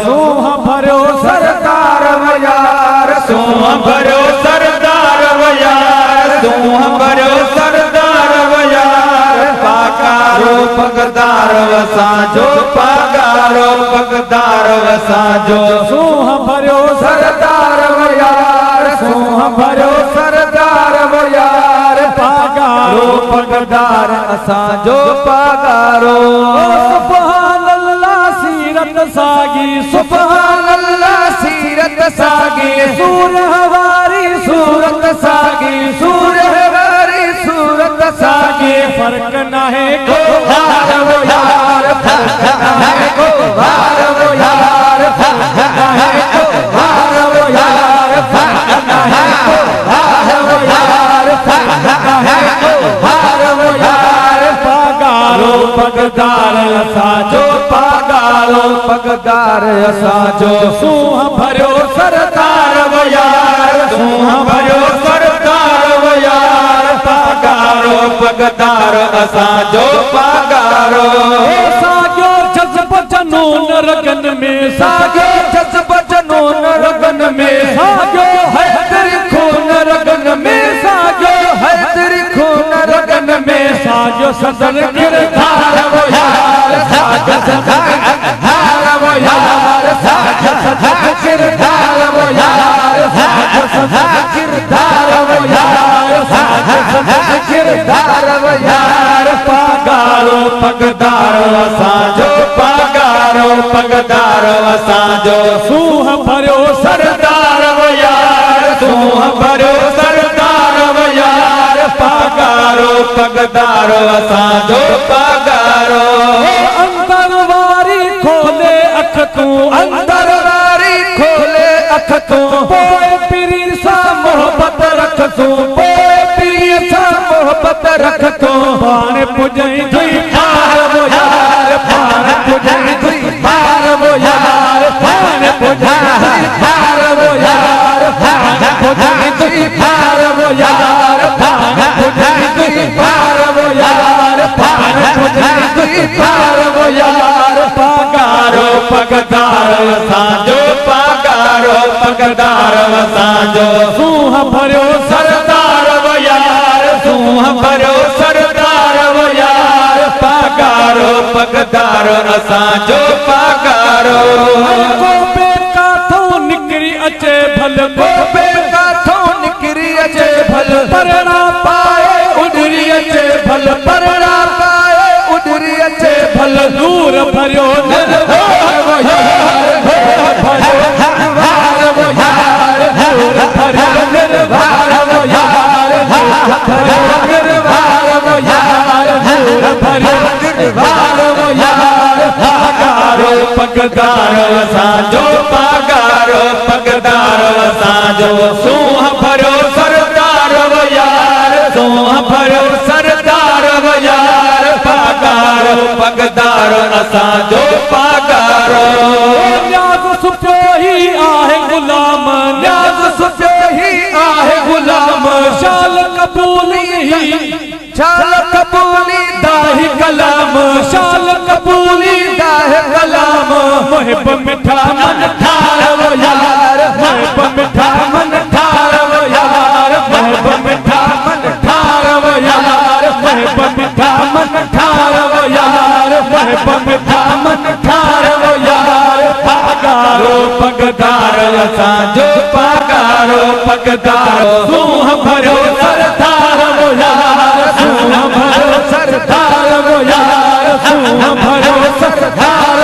सूंह भरियो सरदार वयार सूंह भरियो सरदार वयार सूंह भरियो सरदार वयार पाकारो पगदार वसाजो पागारो पगदार वसाजो सूंह भरियो सरदार वयार सूंह भरियो सरदार वयार पागारो पगदार असाजो पागारो सागी सुभान अल्लाह सीरत सागी सूरह वारी सूरत सागी सूरह वारी सूरत सागी फर्क ना है को वार वो यार फर्क ना है को वार वो यार फर्क ना है को वार वो यार फर्क ना है को वार वो यार फर्क ना है को वार वो यार पागारो पगदार साजो पागारो पगदार असाजो सूंह भरियो सरदार वयार सूंह भरियो सरदार वयार पागारो पगदार असाजो पागारो सागो जज्ब जनून रगन में सागो जज्ब जनून रगन में सागो है तेरी खून रगन में सागो है तेरी खून रगन में सागो सदर गिरधार वयार सागो सदर यार साज सदा किरदार वो यार साज सदा किरदार वो यार साज सदा किरदार वो यार पागारो पगदार असाजो पागारो पगदार असाजो सूंह भरियो सरदार वो यार सूंह भरियो सरदार वो यार पागारो पगदार असाजो पागारो तू अंदर वारी खोले अख तू पोए पीरी सा मोहब्बत रख तू पोए पीरी सा मोहब्बत रख तू पान पुजई दुई पार वो यार पान पुजई दुई पार वो यार पान पुजई पार वो यार पान पुजई दुई पार वो यार पान पुजई दुई पार वो यार पान पुजई दुई पार वो यार पागारो पगदार असाजो पागारो पगदार असाजो सूंह भरियो सरदार वयार सूंह भरियो सरदार वयार पागारो पगदार असाजो पागारो को पे काथों निकरी अचे भल को पे काथों निकरी अचे भल परना पाए उडरी अचे भल परना पाए उडरी अचे भल दूर भरियो निर्वार वो यार भरियो निर्वार वो यार दूर भरियो निर्वार वो यार भरियो निर्वार वो यार दूर भरियो निर्वार वो यार पागारो पगदार असाजो पागारो पगदार असाजो सूंह भरियो सरदार वो यार सूंह भरियो सरदार वो यार पागारो पगदार असाजो पागारो न्याज़ सुपियो ही आहे गुलाम न्याज़ सुपियो ही आहे गुलाम शाल कबूली शाल कबूली दाही कलाम शाल कबूली दाही कलाम मुहिब मिठा मन ठार वो यार मुहिब मिठा मन ठार वो यार मुहिब मिठा मन ठार वो यार मुहिब मिठा मन ठार वो यार मुहिब मिठा मन ठार वो यार पागारो पगदार असाजो पागारो पगदार सूंह भरियो सरदार वो यार सूंह भरियो सरदार वो यार सूंह भरियो सरदार